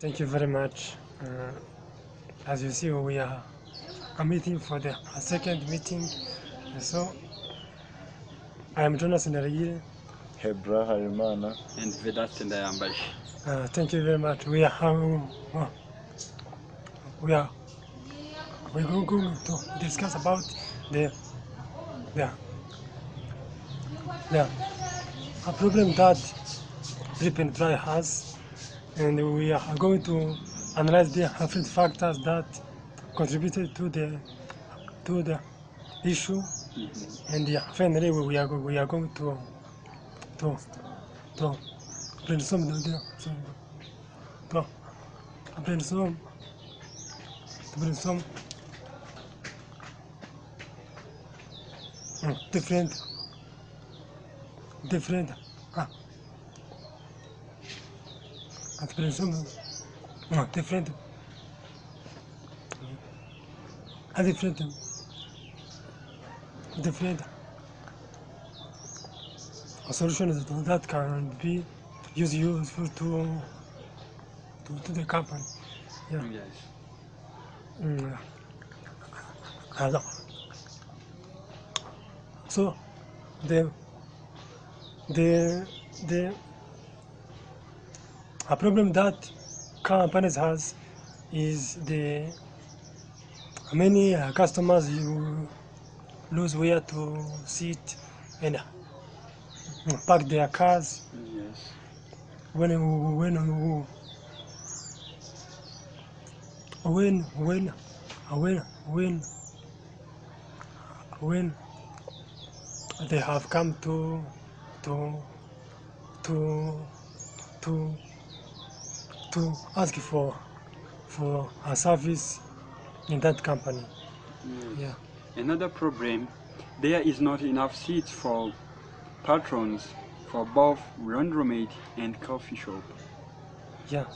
Thank you very much. As you see, we are a meeting for the second meeting. So I am Jonas in the Hebra Harimana. And Vedat and Ayambash. Thank you very much. We are we're going to discuss about the the a problem that drip and dry has, and we are going to analyze the different factors that contributed to the issue, and finally we are going to brainstorm to brainstorm different brainstorm different solutions that can be useful to the company. Yeah. Yes. So the a problem that companies has is the many customers you lose where to sit and park their cars Yes. when when they have come to to to to ask for a service in that company. Yes. Yeah. Another problem, there is not enough seats for patrons for both laundromat and coffee shop. Yeah.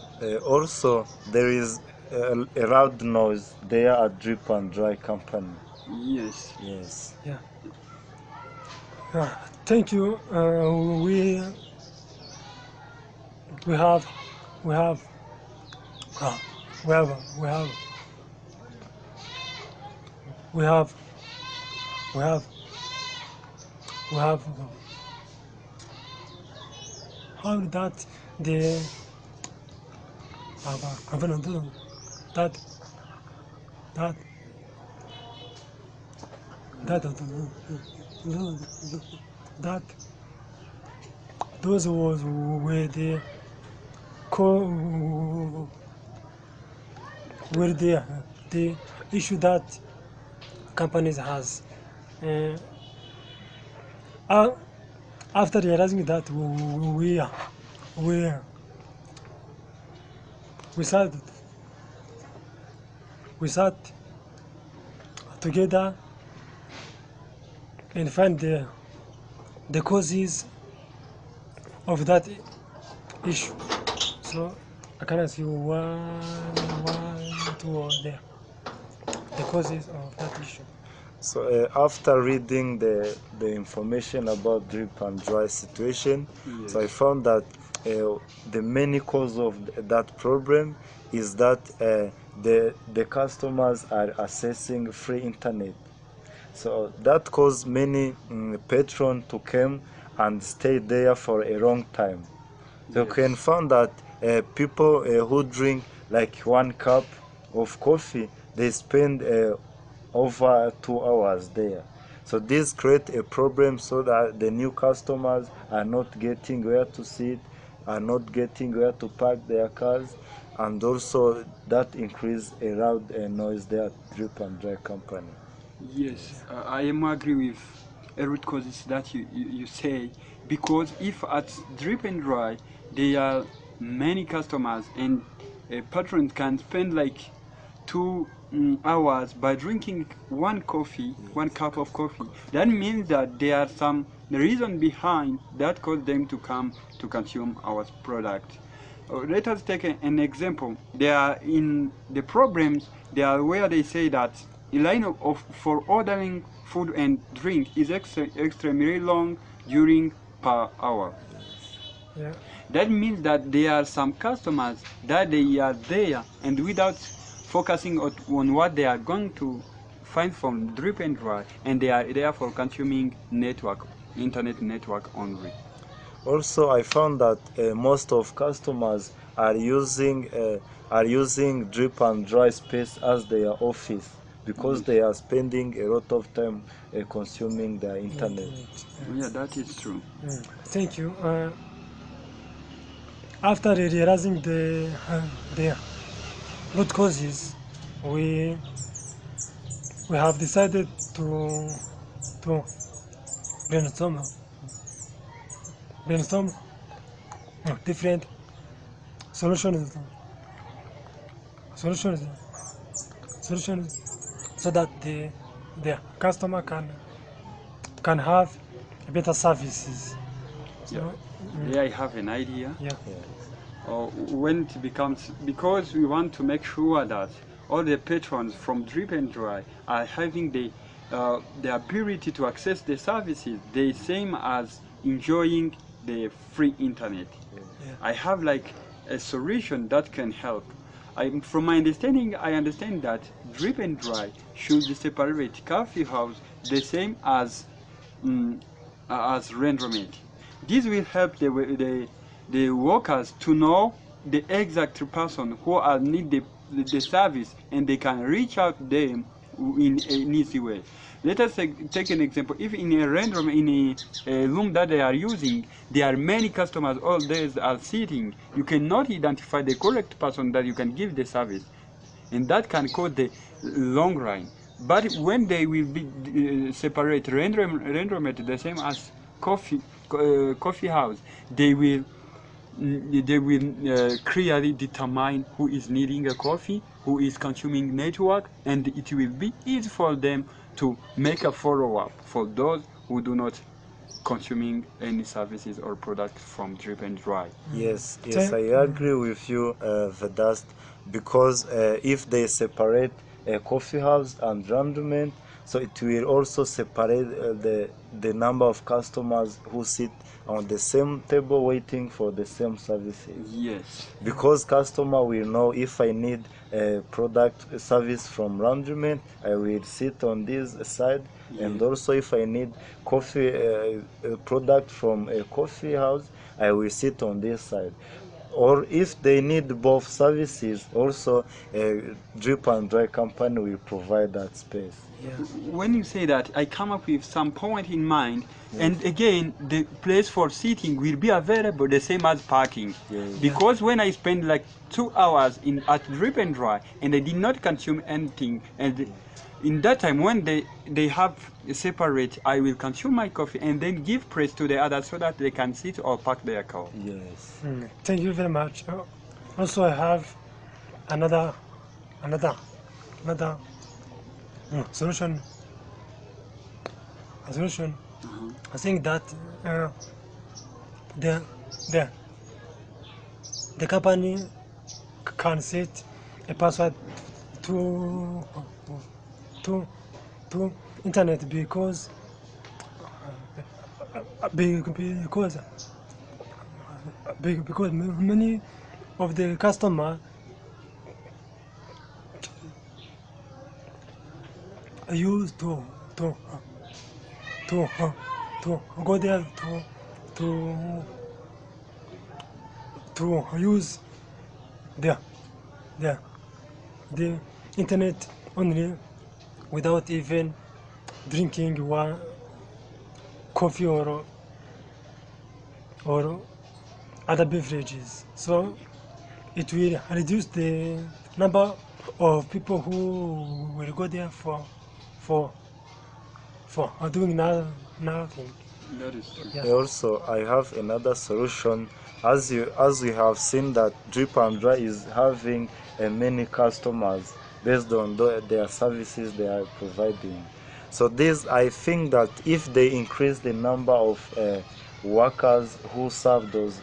Also, there is a loud noise there at Drip and Dry Company. Yes. Yes. Yeah. Thank you. We have we have we have we have we have we have we have how that the that that that those was where the where the issue that companies has. After realizing that we we sat we sat together and find the causes of that issue. So I can ask you two or the causes of that issue. So after reading the information about Drip and Dry situation, Yes. so I found that the main cause of that problem is that the customers are accessing free internet. So that caused many patrons to come and stay there for a long time. So you Yes. can find that people who drink like 1 cup of coffee, they spend over 2 hours there. So this create a problem so that the new customers are not getting where to sit, are not getting where to park their cars, and also that increase a loud noise there at Drip and Dry Company. Yes, I am agree with every causes that you say, because if at Drip and Dry there are many customers and a patron can spend like 2 hours by drinking one cup of coffee, that means that there are some reason behind that cause them to come to consume our product. Let us take an example. There are in the problems, there are where they say that a line for ordering food and drink is extremely long during per hour. Yeah. That means that there are some customers that they are there and without focusing on what they are going to find from drip and dry, and they are therefore consuming internet network only. Also, I found that most of customers are using drip and dry space as their office because Yes. they are spending a lot of time consuming the internet. Yeah, that is true. Thank you. After realizing the root causes, we we have decided to brainstorm brainstorm different solutions solutions solutions so that the customer can have better services. Yeah. So There I have an idea. yeah. When it becomes, because we want to make sure that all the patrons from drip and dry are having the ability to access the services the same as enjoying the free internet. I have like a solution that can help. From my understanding, I understand that drip and dry should separate coffee house the same as renderment. This will help the workers to know the exact person who are need the service, and they can reach out to them in an easy way. Let us take an example. If in a random in a room that they are using, there are many customers all days are sitting, you cannot identify the correct person that you can give the service, and that can cause the long run. But when they will be separate renderment the same as coffee house, they will clearly determine who is needing a coffee, who is consuming network, and it will be easy for them to make a follow-up for those who do not consuming any services or products from drip and dry. Yes, yes, Thank- I agree with you, Vedast, because if they separate a coffee house and rendezvous, so it will also separate the number of customers who sit on the same table waiting for the same services. Yes. Because customer will know if I need a product service from laundryment, I will sit on this side, and Yeah. also if I need coffee product from a coffee house, I will sit on this side. Or if they need both services, also a drip and dry company will provide that space. Yeah. When you say that, I come up with some point in mind, Yes. and again, the place for sitting will be available the same as parking. Yes. Because when I spend like 2 hours at drip and dry and I did not consume anything, and in that time when they have separate, I will consume my coffee and then give praise to the others so that they can sit or park their car. Yes. Thank you very much. Also, I have another another another solution. A solution. I think that the the the company can set a password to to to internet because because because many of the customer used to to go there to to use the the the internet only without even drinking one coffee or other beverages. So it will reduce the number of people who will go there for doing nothing. That is true. Yeah. Also, I have another solution. As we have seen that Drip and Dry is having many customers based on their services they are providing. So this, I think that if they increase the number of workers who serve those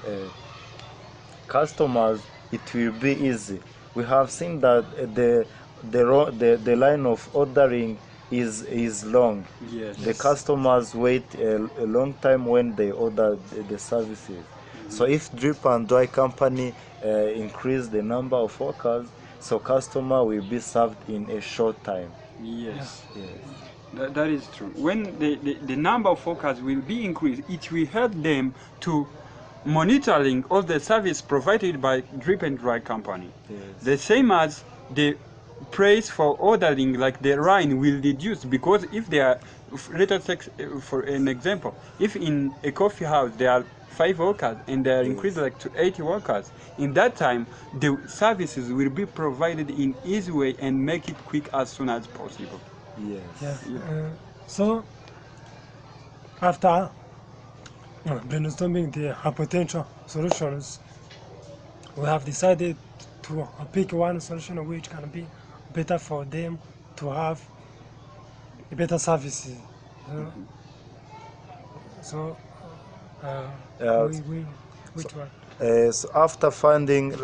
customers, it will be easy. We have seen that the line of ordering is long. Yes. The customers wait a long time when they order the services. So if drip and dry company increase the number of workers, so customer will be served in a short time. Yes. Yes. That is true. When the number of workers will be increased, it will help them to monitoring all the service provided by drip and dry company. Yes. The same as the price for ordering, like the rain, will reduce, because if they are, let us take for an example, if in a coffee house there are 5 workers and they are increased like to 80 workers, in that time the services will be provided in easy way and make it quick as soon as possible. Yes. Yeah. So after brainstorming the potential solutions, we have decided to pick one solution which can be better for them to have better services. So which one? So after finding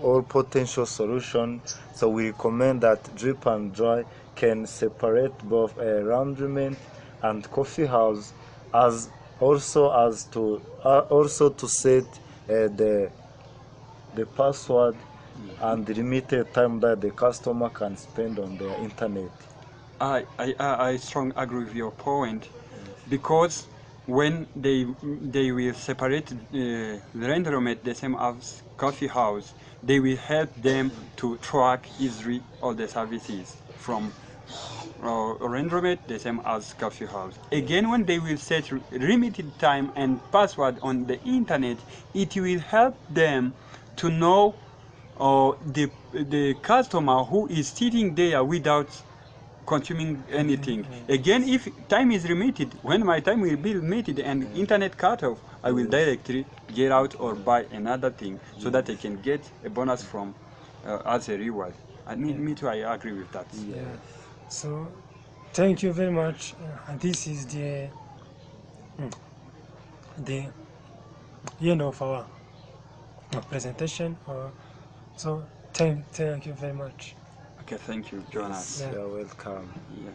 all potential solution, so we recommend that drip and dry can separate both laundromat and coffee house, as also to set the password and the limited time that the customer can spend on the internet. I strongly agree with your point, because when they will separate the laundromat the same as coffee house, they will help them to track easily all the services from laundromat the same as coffee house. Again, when they will set limited time and password on the internet, it will help them to know the customer who is sitting there without consuming anything. Again, if time is limited, when my time will be limited and internet cut off, I will directly get out or buy another thing, so that I can get a bonus from as a reward. I mean, me too, I agree with that. Yeah. So thank you very much. This is the end of our presentation. So thank you very much. Okay, thank you, Jonas. Yeah. You're welcome. Yeah.